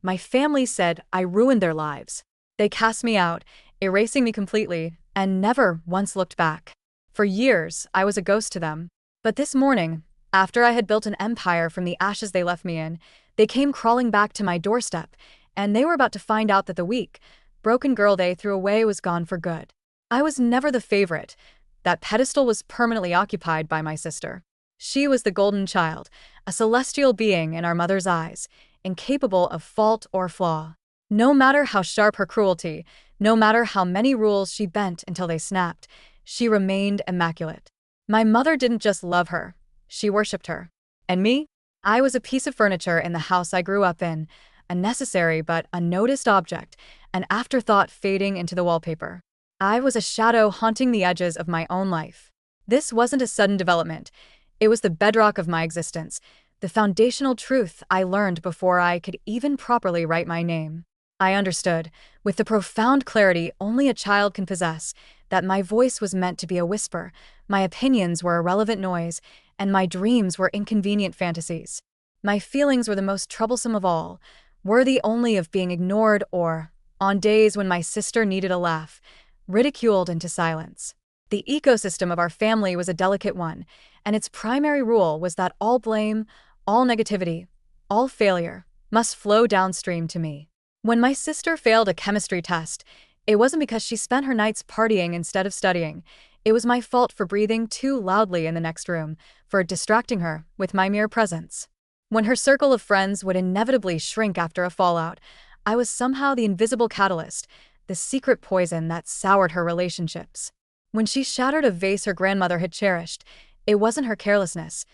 My family said I ruined their lives. They cast me out, erasing me completely, and never once looked back. For years, I was a ghost to them. But this morning, after I had built an empire from the ashes they left me in, they came crawling back to my doorstep, and they were about to find out that the weak, broken girl they threw away was gone for good. I was never the favorite. That pedestal was permanently occupied by my sister. She was the golden child, a celestial being in our mother's eyes, incapable of fault or flaw. No matter how sharp her cruelty, no matter how many rules she bent until they snapped, she remained immaculate. My mother didn't just love her, she worshipped her. And me? I was a piece of furniture in the house I grew up in, a necessary but unnoticed object, an afterthought fading into the wallpaper. I was a shadow haunting the edges of my own life. This wasn't a sudden development. It was the bedrock of my existence, the foundational truth I learned before I could even properly write my name. I understood, with the profound clarity only a child can possess, that my voice was meant to be a whisper, my opinions were irrelevant noise, and my dreams were inconvenient fantasies. My feelings were the most troublesome of all, worthy only of being ignored or, on days when my sister needed a laugh, ridiculed into silence. The ecosystem of our family was a delicate one, and its primary rule was that all blame, all negativity, all failure must flow downstream to me. When my sister failed a chemistry test, it wasn't because she spent her nights partying instead of studying. It was my fault for breathing too loudly in the next room, for distracting her with my mere presence. When her circle of friends would inevitably shrink after a fallout, I was somehow the invisible catalyst, the secret poison that soured her relationships. When she shattered a vase her grandmother had cherished, it wasn't her carelessness.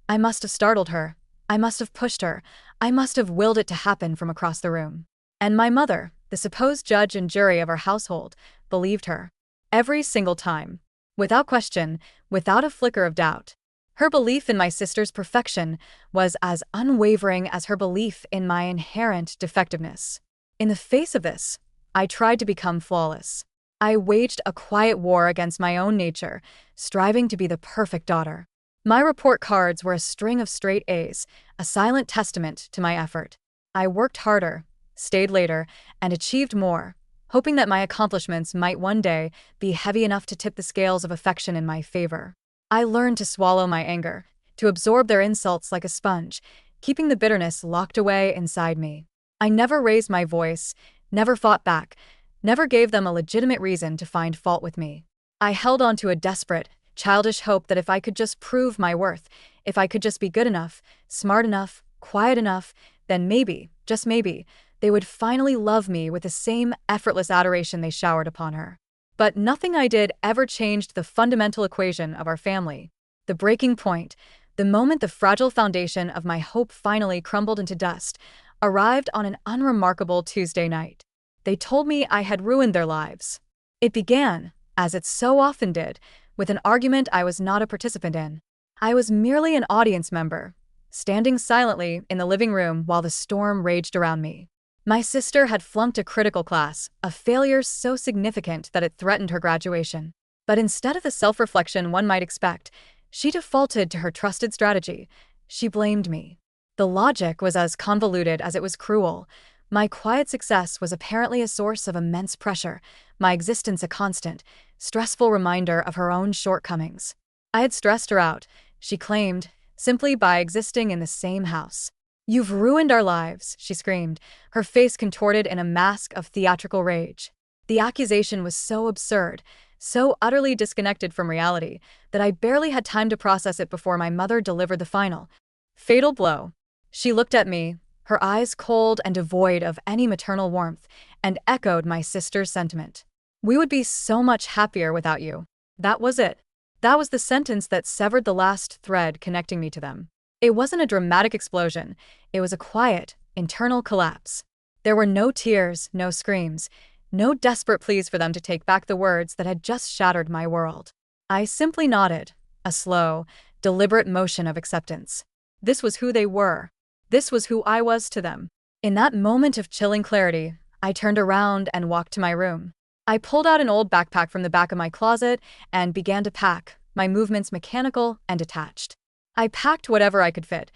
I must have startled her. I must have pushed her. I must have willed it to happen from across the room. And my mother, the supposed judge and jury of our household, believed her. Every single time. Without question, without a flicker of doubt. Her belief in my sister's perfection was as unwavering as her belief in my inherent defectiveness. In the face of this, I tried to become flawless. I waged a quiet war against my own nature, striving to be the perfect daughter. My report cards were a string of straight A's, a silent testament to my effort. I worked harder, stayed later, and achieved more, hoping that my accomplishments might one day be heavy enough to tip the scales of affection in my favor. I learned to swallow my anger, to absorb their insults like a sponge, keeping the bitterness locked away inside me. I never raised my voice, never fought back, never gave them a legitimate reason to find fault with me. I held on to a desperate, childish hope that if I could just prove my worth, if I could just be good enough, smart enough, quiet enough, then maybe, just maybe, they would finally love me with the same effortless adoration they showered upon her. But nothing I did ever changed the fundamental equation of our family. The breaking point, the moment the fragile foundation of my hope finally crumbled into dust, arrived on an unremarkable Tuesday night. They told me I had ruined their lives. It began, as it so often did, with an argument I was not a participant in. I was merely an audience member, standing silently in the living room while the storm raged around me. My sister had flunked a critical class, a failure so significant that it threatened her graduation. But instead of the self-reflection one might expect, she defaulted to her trusted strategy. She blamed me. The logic was as convoluted as it was cruel. My quiet success was apparently a source of immense pressure, my existence a constant, stressful reminder of her own shortcomings. I had stressed her out, she claimed, simply by existing in the same house. "You've ruined our lives," she screamed, her face contorted in a mask of theatrical rage. The accusation was so absurd, so utterly disconnected from reality, that I barely had time to process it before my mother delivered the final, fatal blow. She looked at me, her eyes cold and devoid of any maternal warmth, and echoed my sister's sentiment. "We would be so much happier without you." That was it. That was the sentence that severed the last thread connecting me to them. It wasn't a dramatic explosion. It was a quiet, internal collapse. There were no tears, no screams, no desperate pleas for them to take back the words that had just shattered my world. I simply nodded, a slow, deliberate motion of acceptance. This was who they were. This was who I was to them. In that moment of chilling clarity, I turned around and walked to my room. I pulled out an old backpack from the back of my closet and began to pack, my movements mechanical and detached. I packed whatever I could fit,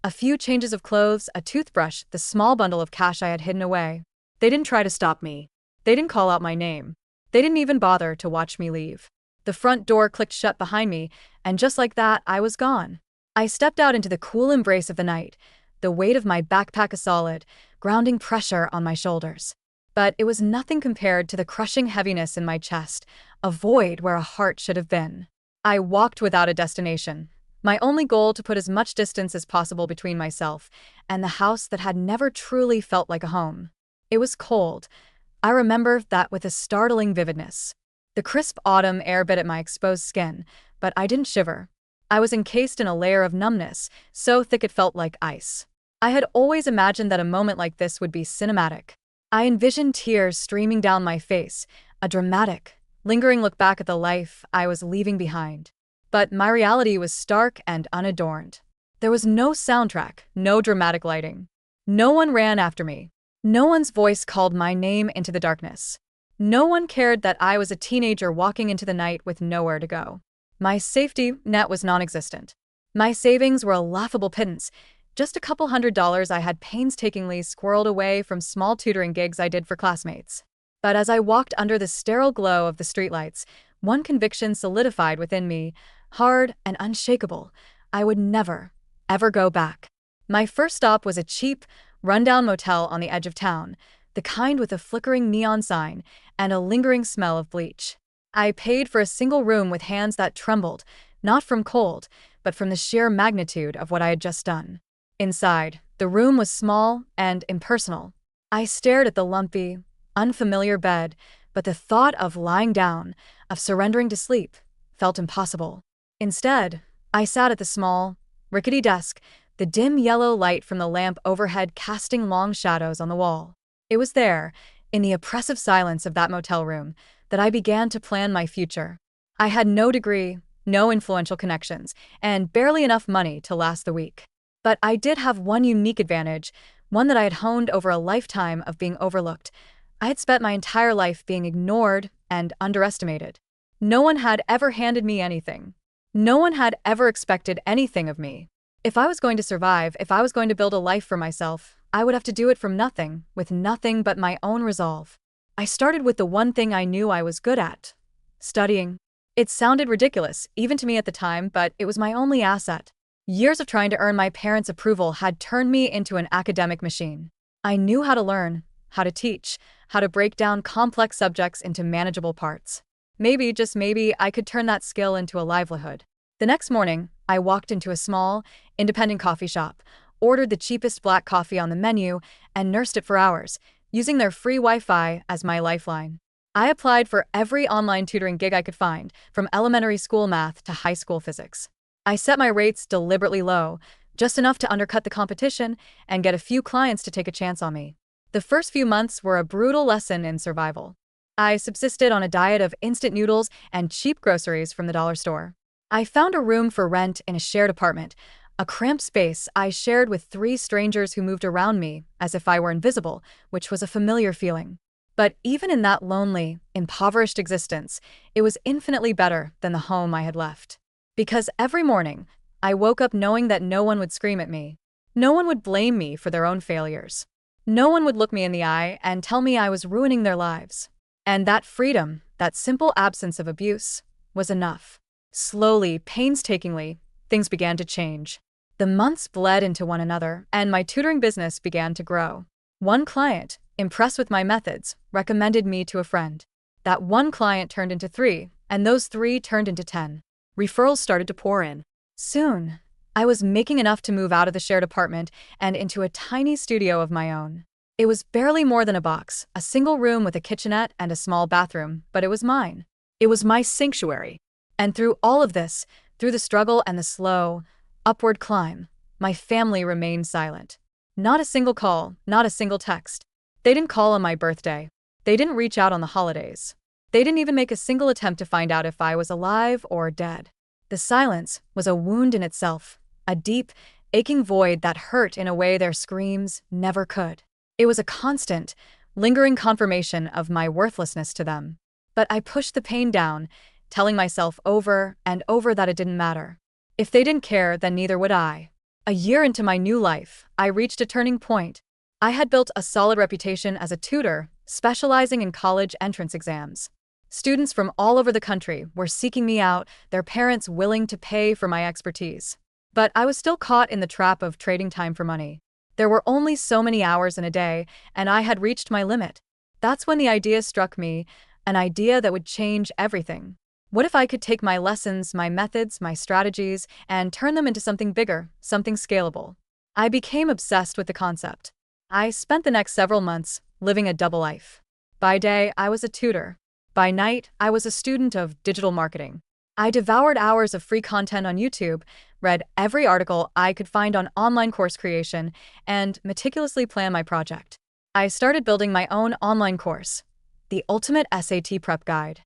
A few changes of clothes, a toothbrush, the small bundle of cash I had hidden away. They didn't try to stop me. They didn't call out my name. They didn't even bother to watch me leave. The front door clicked shut behind me, and just like that, I was gone. I stepped out into the cool embrace of the night, the weight of my backpack a solid, grounding pressure on my shoulders. But it was nothing compared to the crushing heaviness in my chest, a void where a heart should have been. I walked without a destination, my only goal to put as much distance as possible between myself and the house that had never truly felt like a home. It was cold. I remember that with a startling vividness. The crisp autumn air bit at my exposed skin, but I didn't shiver. I was encased in a layer of numbness, so thick it felt like ice. I had always imagined that a moment like this would be cinematic. I envisioned tears streaming down my face, a dramatic, lingering look back at the life I was leaving behind. But my reality was stark and unadorned. There was no soundtrack, no dramatic lighting. No one ran after me. No one's voice called my name into the darkness. No one cared that I was a teenager walking into the night with nowhere to go. My safety net was non-existent. My savings were a laughable pittance, just a couple $100s I had painstakingly squirreled away from small tutoring gigs I did for classmates. But as I walked under the sterile glow of the streetlights, one conviction solidified within me, hard and unshakable: I would never, ever go back. My first stop was a cheap, rundown motel on the edge of town, the kind with a flickering neon sign and a lingering smell of bleach. I paid for a single room with hands that trembled, not from cold, but from the sheer magnitude of what I had just done. Inside, the room was small and impersonal. I stared at the lumpy, unfamiliar bed, but the thought of lying down, of surrendering to sleep, felt impossible. Instead, I sat at the small, rickety desk, the dim yellow light from the lamp overhead casting long shadows on the wall. It was there, in the oppressive silence of that motel room, that I began to plan my future. I had no degree, no influential connections, and barely enough money to last the week. But I did have one unique advantage, one that I had honed over a lifetime of being overlooked. I had spent my entire life being ignored and underestimated. No one had ever handed me anything. No one had ever expected anything of me. If I was going to survive, if I was going to build a life for myself, I would have to do it from nothing, with nothing but my own resolve. I started with the one thing I knew I was good at: studying. It sounded ridiculous, even to me at the time, but it was my only asset. Years of trying to earn my parents' approval had turned me into an academic machine. I knew how to learn, how to teach, how to break down complex subjects into manageable parts. Maybe, just maybe, I could turn that skill into a livelihood. The next morning, I walked into a small, independent coffee shop, ordered the cheapest black coffee on the menu, and nursed it for hours, using their free Wi-Fi as my lifeline. I applied for every online tutoring gig I could find, from elementary school math to high school physics. I set my rates deliberately low, just enough to undercut the competition and get a few clients to take a chance on me. The first few months were a brutal lesson in survival. I subsisted on a diet of instant noodles and cheap groceries from the dollar store. I found a room for rent in a shared apartment, a cramped space I shared with 3 strangers who moved around me as if I were invisible, which was a familiar feeling. But even in that lonely, impoverished existence, it was infinitely better than the home I had left. Because every morning, I woke up knowing that no one would scream at me. No one would blame me for their own failures. No one would look me in the eye and tell me I was ruining their lives. And that freedom, that simple absence of abuse, was enough. Slowly, painstakingly, things began to change. The months bled into one another, and my tutoring business began to grow. One client, impressed with my methods, recommended me to a friend. That one client turned into 3, and those 3 turned into 10. Referrals started to pour in. Soon, I was making enough to move out of the shared apartment and into a tiny studio of my own. It was barely more than a box, a single room with a kitchenette and a small bathroom, but it was mine. It was my sanctuary. And through all of this, through the struggle and the slow, upward climb, my family remained silent. Not a single call, not a single text. They didn't call on my birthday. They didn't reach out on the holidays. They didn't even make a single attempt to find out if I was alive or dead. The silence was a wound in itself, a deep, aching void that hurt in a way their screams never could. It was a constant, lingering confirmation of my worthlessness to them. But I pushed the pain down, telling myself over and over that it didn't matter. If they didn't care, then neither would I. A year into my new life, I reached a turning point. I had built a solid reputation as a tutor, specializing in college entrance exams. Students from all over the country were seeking me out, their parents willing to pay for my expertise. But I was still caught in the trap of trading time for money. There were only so many hours in a day, and I had reached my limit. That's when the idea struck me, an idea that would change everything. What if I could take my lessons, my methods, my strategies, and turn them into something bigger, something scalable? I became obsessed with the concept. I spent the next several months living a double life. By day, I was a tutor. By night, I was a student of digital marketing. I devoured hours of free content on YouTube, read every article I could find on online course creation, and meticulously planned my project. I started building my own online course, the Ultimate SAT Prep Guide.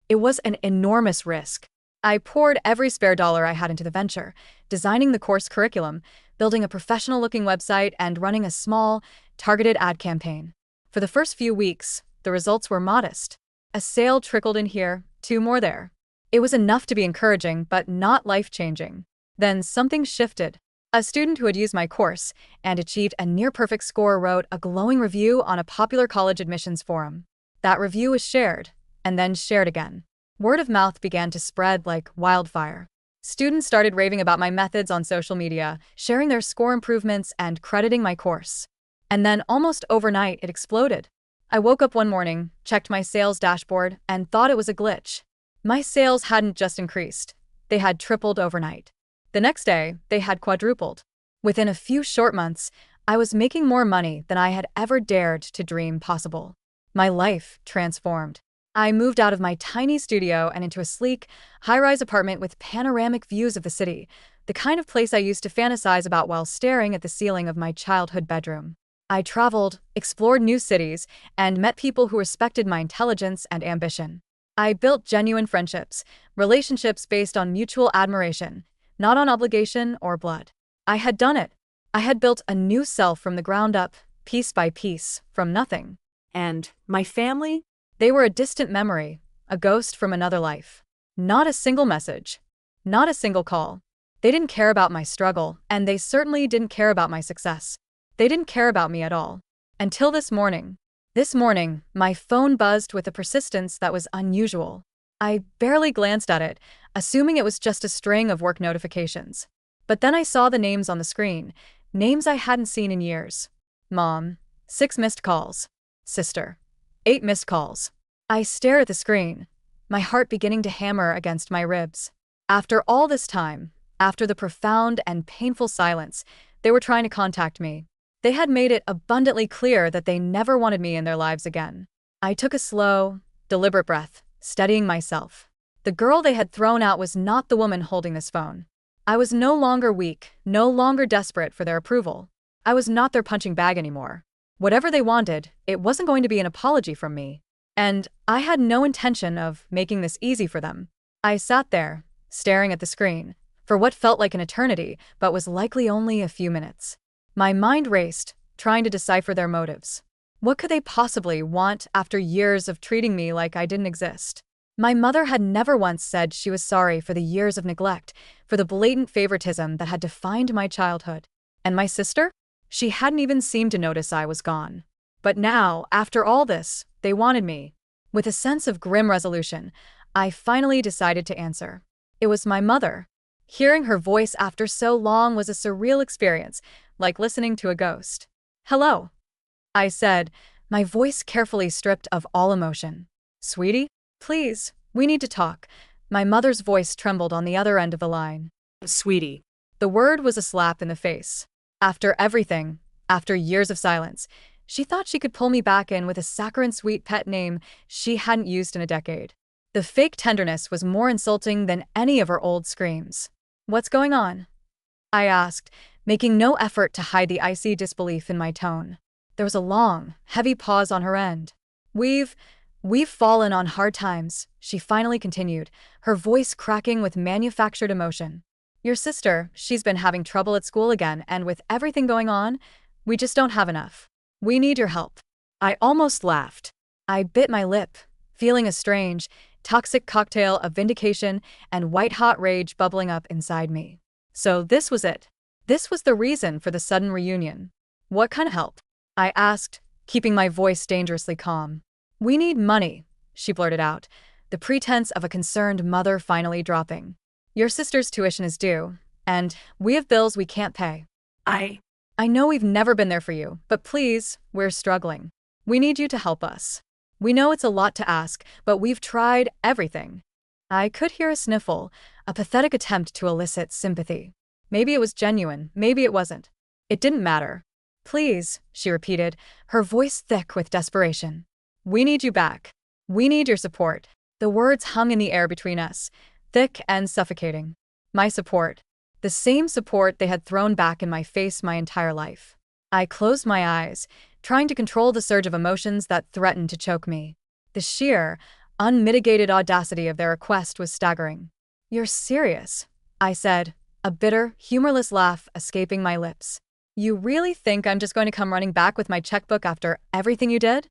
It was an enormous risk. I poured every spare dollar I had into the venture, designing the course curriculum, building a professional-looking website, and running a small, targeted ad campaign. For the first few weeks, the results were modest. A sale trickled in here, two more there. It was enough to be encouraging, but not life-changing. Then something shifted. A student who had used my course and achieved a near-perfect score wrote a glowing review on a popular college admissions forum. That review was shared, and then shared again. Word of mouth began to spread like wildfire. Students started raving about my methods on social media, sharing their score improvements and crediting my course. And then almost overnight, it exploded. I woke up one morning, checked my sales dashboard, and thought it was a glitch. My sales hadn't just increased. They had tripled overnight. The next day, they had quadrupled. Within a few short months, I was making more money than I had ever dared to dream possible. My life transformed. I moved out of my tiny studio and into a sleek, high-rise apartment with panoramic views of the city, the kind of place I used to fantasize about while staring at the ceiling of my childhood bedroom. I traveled, explored new cities, and met people who respected my intelligence and ambition. I built genuine friendships, relationships based on mutual admiration, not on obligation or blood. I had done it. I had built a new self from the ground up, piece by piece, from nothing. And my family? They were a distant memory, a ghost from another life. Not a single message. Not a single call. They didn't care about my struggle, and they certainly didn't care about my success. They didn't care about me at all. Until this morning. This morning, my phone buzzed with a persistence that was unusual. I barely glanced at it, assuming it was just a string of work notifications. But then I saw the names on the screen, names I hadn't seen in years. Mom, 6 missed calls. Sister, 8 missed calls. I stare at the screen, my heart beginning to hammer against my ribs. After all this time, after the profound and painful silence, they were trying to contact me. They had made it abundantly clear that they never wanted me in their lives again. I took a slow, deliberate breath, steadying myself. The girl they had thrown out was not the woman holding this phone. I was no longer weak, no longer desperate for their approval. I was not their punching bag anymore. Whatever they wanted, it wasn't going to be an apology from me. And I had no intention of making this easy for them. I sat there, staring at the screen, for what felt like an eternity, but was likely only a few minutes. My mind raced, trying to decipher their motives. What could they possibly want after years of treating me like I didn't exist? My mother had never once said she was sorry for the years of neglect, for the blatant favoritism that had defined my childhood. And my sister? She hadn't even seemed to notice I was gone. But now, after all this, they wanted me. With a sense of grim resolution, I finally decided to answer. It was my mother. Hearing her voice after so long was a surreal experience, like listening to a ghost. "Hello," I said, my voice carefully stripped of all emotion. "Sweetie, please, we need to talk." My mother's voice trembled on the other end of the line. Sweetie. The word was a slap in the face. After everything, after years of silence, she thought she could pull me back in with a saccharine sweet pet name she hadn't used in a decade. The fake tenderness was more insulting than any of her old screams. "What's going on?" I asked, making no effort to hide the icy disbelief in my tone. There was a long, heavy pause on her end. We've fallen on hard times," she finally continued, her voice cracking with manufactured emotion. "Your sister, she's been having trouble at school again, and with everything going on, we just don't have enough. We need your help." I almost laughed. I bit my lip, feeling a strange, toxic cocktail of vindication and white-hot rage bubbling up inside me. So this was it. This was the reason for the sudden reunion. What kind of help? I asked, keeping my voice dangerously calm. We need money, she blurted out, the pretense of a concerned mother finally dropping. Your sister's tuition is due, and we have bills we can't pay. I. I know we've never been there for you, but please, we're struggling. We need you to help us. We know it's a lot to ask, but we've tried everything. I could hear a sniffle, a pathetic attempt to elicit sympathy. Maybe it was genuine, maybe it wasn't. It didn't matter. Please, she repeated, her voice thick with desperation. We need you back. We need your support. The words hung in the air between us, thick and suffocating. My support. The same support they had thrown back in my face my entire life. I closed my eyes, trying to control the surge of emotions that threatened to choke me. The sheer, unmitigated audacity of their request was staggering. You're serious, I said, a bitter, humorless laugh escaping my lips. You really think I'm just going to come running back with my checkbook after everything you did?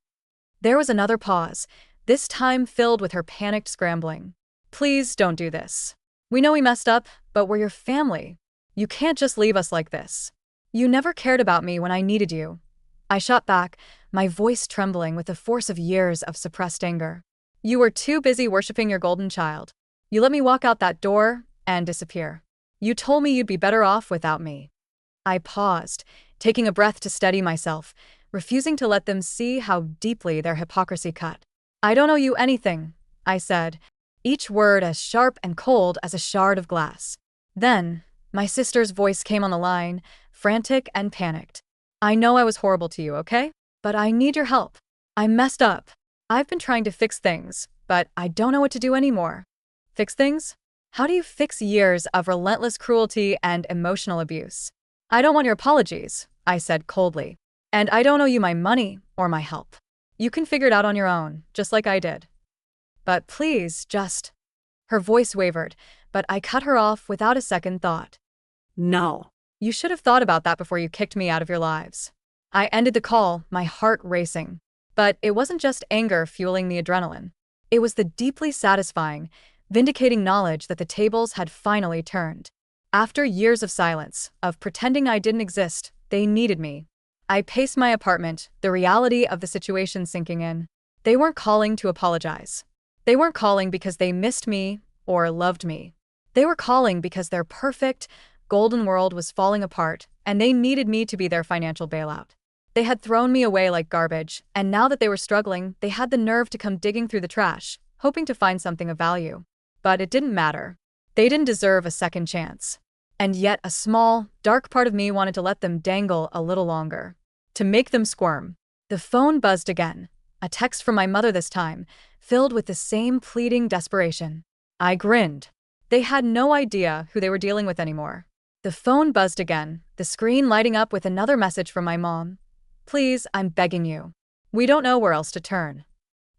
There was another pause, this time filled with her panicked scrambling. Please don't do this. We know we messed up, but we're your family. You can't just leave us like this. You never cared about me when I needed you. I shot back, my voice trembling with the force of years of suppressed anger. You were too busy worshiping your golden child. You let me walk out that door and disappear. You told me you'd be better off without me. I paused, taking a breath to steady myself, refusing to let them see how deeply their hypocrisy cut. I don't owe you anything, I said, each word as sharp and cold as a shard of glass. Then, my sister's voice came on the line, frantic and panicked. I know I was horrible to you, okay? But I need your help. I messed up. I've been trying to fix things, but I don't know what to do anymore. Fix things? How do you fix years of relentless cruelty and emotional abuse? I don't want your apologies, I said coldly. And I don't owe you my money or my help. You can figure it out on your own, just like I did. But please, just... Her voice wavered, but I cut her off without a second thought. No. You should have thought about that before you kicked me out of your lives. I ended the call, my heart racing. But it wasn't just anger fueling the adrenaline. It was the deeply satisfying, vindicating knowledge that the tables had finally turned. After years of silence, of pretending I didn't exist, they needed me. I paced my apartment, the reality of the situation sinking in. They weren't calling to apologize. They weren't calling because they missed me or loved me. They were calling because their perfect, golden world was falling apart, and they needed me to be their financial bailout. They had thrown me away like garbage, and now that they were struggling, they had the nerve to come digging through the trash, hoping to find something of value. But it didn't matter. They didn't deserve a second chance. And yet a small, dark part of me wanted to let them dangle a little longer. To make them squirm. The phone buzzed again. A text from my mother this time, filled with the same pleading desperation. I grinned. They had no idea who they were dealing with anymore. The phone buzzed again, the screen lighting up with another message from my mom. Please, I'm begging you. We don't know where else to turn.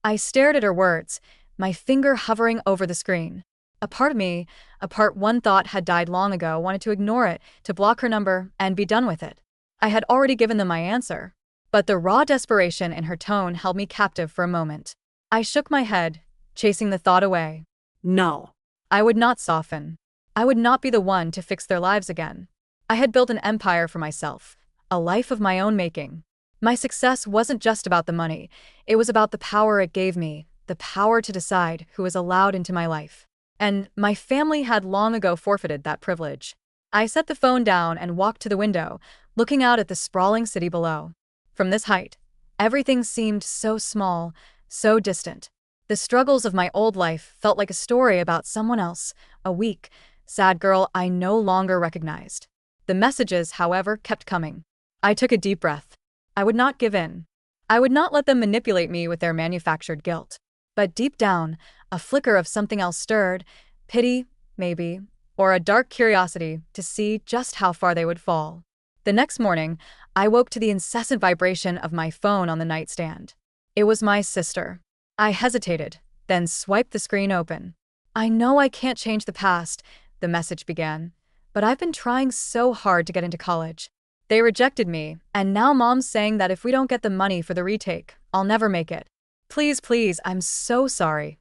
I stared at her words, my finger hovering over the screen. A part of me, a part one thought had died long ago, wanted to ignore it, to block her number, and be done with it. I had already given them my answer. But the raw desperation in her tone held me captive for a moment. I shook my head, chasing the thought away. No. I would not soften. I would not be the one to fix their lives again. I had built an empire for myself, a life of my own making. My success wasn't just about the money, it was about the power it gave me, the power to decide who was allowed into my life. And my family had long ago forfeited that privilege. I set the phone down and walked to the window, looking out at the sprawling city below. From this height, everything seemed so small, so distant. The struggles of my old life felt like a story about someone else, a weak, sad girl I no longer recognized. The messages, however, kept coming. I took a deep breath. I would not give in. I would not let them manipulate me with their manufactured guilt. But deep down, a flicker of something else stirred, pity, maybe, or a dark curiosity to see just how far they would fall. The next morning, I woke to the incessant vibration of my phone on the nightstand. It was my sister. I hesitated, then swiped the screen open. I know I can't change the past, the message began, but I've been trying so hard to get into college. They rejected me, and now Mom's saying that if we don't get the money for the retake, I'll never make it. Please, please, I'm so sorry.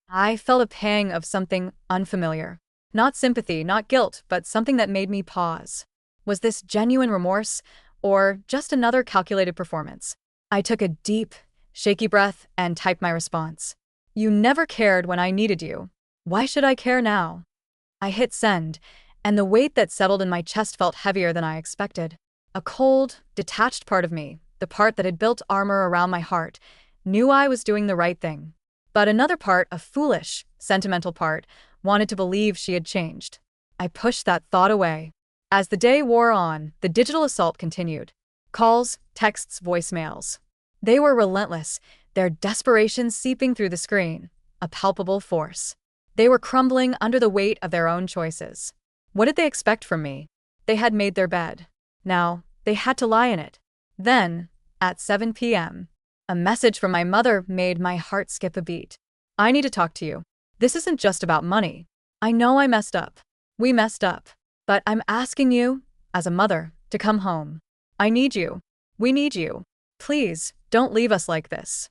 I felt a pang of something unfamiliar. Not sympathy, not guilt, but something that made me pause. Was this genuine remorse, or just another calculated performance? I took a deep, shaky breath and typed my response. You never cared when I needed you. Why should I care now? I hit send, and the weight that settled in my chest felt heavier than I expected. A cold, detached part of me, the part that had built armor around my heart, knew I was doing the right thing. But another part, a foolish, sentimental part, wanted to believe she had changed. I pushed that thought away. As the day wore on, the digital assault continued. Calls, texts, voicemails. They were relentless, their desperation seeping through the screen, a palpable force. They were crumbling under the weight of their own choices. What did they expect from me? They had made their bed. Now, they had to lie in it. Then, at 7 p.m., a message from my mother made my heart skip a beat. I need to talk to you. This isn't just about money. I know I messed up. We messed up. But I'm asking you, as a mother, to come home. I need you. We need you. Please, don't leave us like this.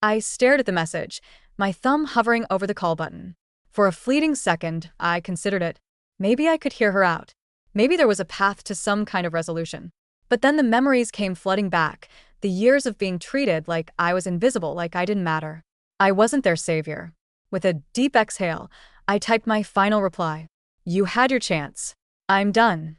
I stared at the message, my thumb hovering over the call button. For a fleeting second, I considered it. Maybe I could hear her out. Maybe there was a path to some kind of resolution. But then the memories came flooding back, the years of being treated like I was invisible, like I didn't matter. I wasn't their savior. With a deep exhale, I typed my final reply. You had your chance. I'm done.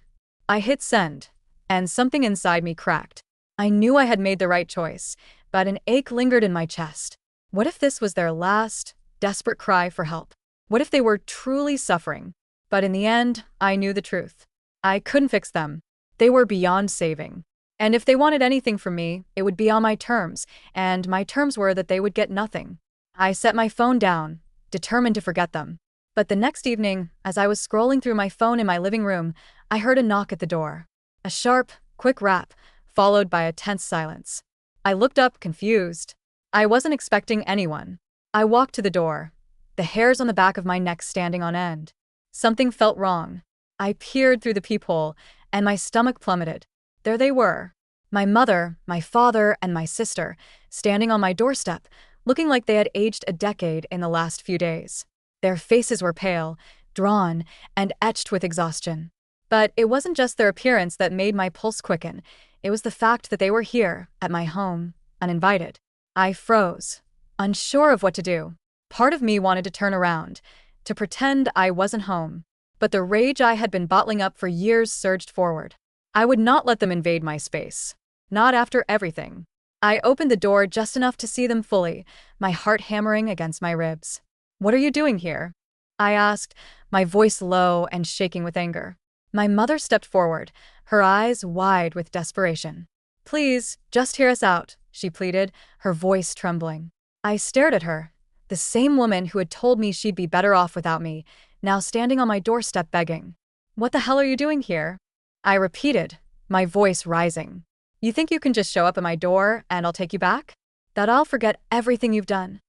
I hit send, and something inside me cracked. I knew I had made the right choice, but an ache lingered in my chest. What if this was their last, desperate cry for help? What if they were truly suffering? But in the end, I knew the truth. I couldn't fix them. They were beyond saving. And if they wanted anything from me, it would be on my terms, and my terms were that they would get nothing. I set my phone down, determined to forget them. But the next evening, as I was scrolling through my phone in my living room, I heard a knock at the door. A sharp, quick rap, followed by a tense silence. I looked up, confused. I wasn't expecting anyone. I walked to the door, the hairs on the back of my neck standing on end. Something felt wrong. I peered through the peephole, and my stomach plummeted. There they were. My mother, my father, and my sister, standing on my doorstep, looking like they had aged a decade in the last few days. Their faces were pale, drawn, and etched with exhaustion. But it wasn't just their appearance that made my pulse quicken. It was the fact that they were here, at my home, uninvited. I froze, unsure of what to do. Part of me wanted to turn around, to pretend I wasn't home. But the rage I had been bottling up for years surged forward. I would not let them invade my space. Not after everything. I opened the door just enough to see them fully, my heart hammering against my ribs. What are you doing here? I asked, my voice low and shaking with anger. My mother stepped forward, her eyes wide with desperation. Please, just hear us out, she pleaded, her voice trembling. I stared at her, the same woman who had told me she'd be better off without me, now standing on my doorstep begging. What the hell are you doing here? I repeated, my voice rising. You think you can just show up at my door and I'll take you back? That I'll forget everything you've done?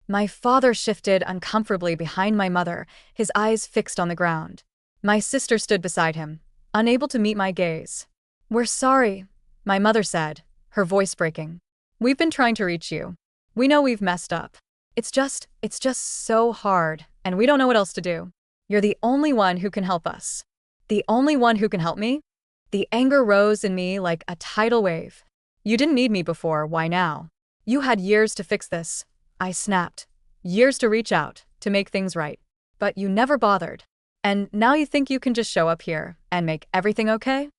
My father shifted uncomfortably behind my mother, his eyes fixed on the ground. My sister stood beside him, unable to meet my gaze. We're sorry, my mother said, her voice breaking. We've been trying to reach you. We know we've messed up. It's just so hard, and we don't know what else to do. You're the only one who can help us. The only one who can help me? The anger rose in me like a tidal wave. You didn't need me before, why now? You had years to fix this, I snapped. Years to reach out, to make things right. But you never bothered. And now you think you can just show up here and make everything okay?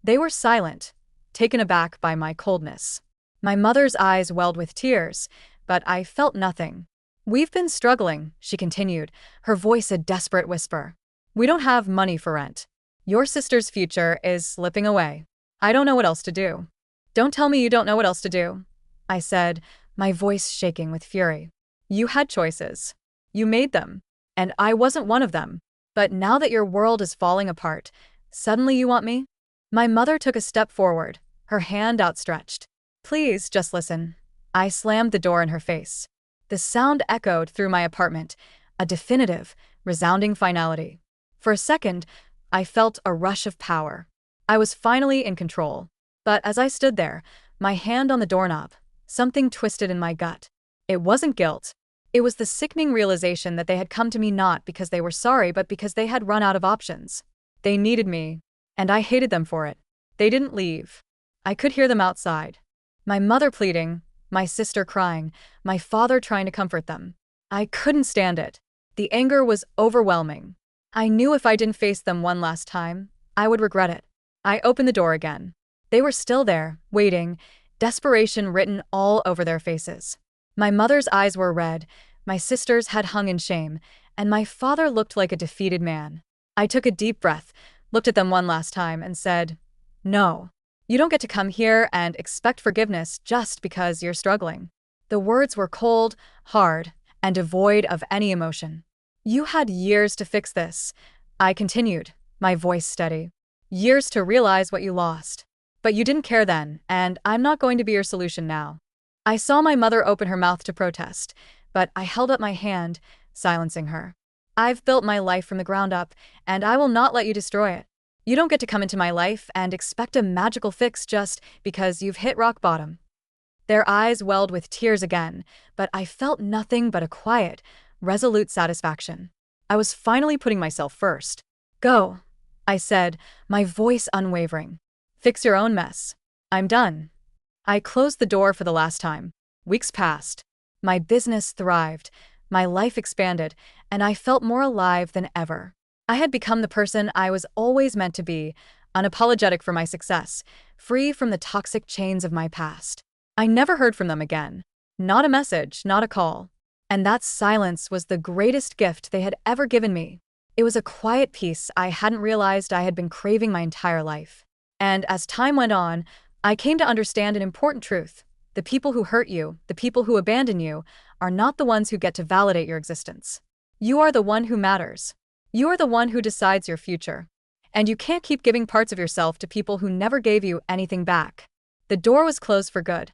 They were silent, taken aback by my coldness. My mother's eyes welled with tears, but I felt nothing. We've been struggling, she continued, her voice a desperate whisper. We don't have money for rent. Your sister's future is slipping away. I don't know what else to do. Don't tell me you don't know what else to do, I said, my voice shaking with fury. You had choices. You made them. And I wasn't one of them. But now that your world is falling apart, suddenly you want me? My mother took a step forward, her hand outstretched. Please, just listen. I slammed the door in her face. The sound echoed through my apartment, a definitive, resounding finality. For a second, I felt a rush of power. I was finally in control. But as I stood there, my hand on the doorknob, something twisted in my gut. It wasn't guilt. It was the sickening realization that they had come to me not because they were sorry, but because they had run out of options. They needed me. And I hated them for it. They didn't leave. I could hear them outside. My mother pleading, my sister crying, my father trying to comfort them. I couldn't stand it. The anger was overwhelming. I knew if I didn't face them one last time, I would regret it. I opened the door again. They were still there, waiting, desperation written all over their faces. My mother's eyes were red, my sister's head hung in shame, and my father looked like a defeated man. I took a deep breath, looked at them one last time, and said, "No. You don't get to come here and expect forgiveness just because you're struggling." The words were cold, hard, and devoid of any emotion. "You had years to fix this," I continued, my voice steady. "Years to realize what you lost. But you didn't care then, and I'm not going to be your solution now." I saw my mother open her mouth to protest, but I held up my hand, silencing her. "I've built my life from the ground up, and I will not let you destroy it. You don't get to come into my life and expect a magical fix just because you've hit rock bottom." Their eyes welled with tears again, but I felt nothing but a quiet, resolute satisfaction. I was finally putting myself first. "Go," I said, my voice unwavering. "Fix your own mess. I'm done." I closed the door for the last time. Weeks passed. My business thrived, my life expanded, and I felt more alive than ever. I had become the person I was always meant to be, unapologetic for my success, free from the toxic chains of my past. I never heard from them again. Not a message, not a call. And that silence was the greatest gift they had ever given me. It was a quiet peace I hadn't realized I had been craving my entire life. And as time went on, I came to understand an important truth. The people who hurt you, the people who abandon you, are not the ones who get to validate your existence. You are the one who matters. You are the one who decides your future. And you can't keep giving parts of yourself to people who never gave you anything back. The door was closed for good.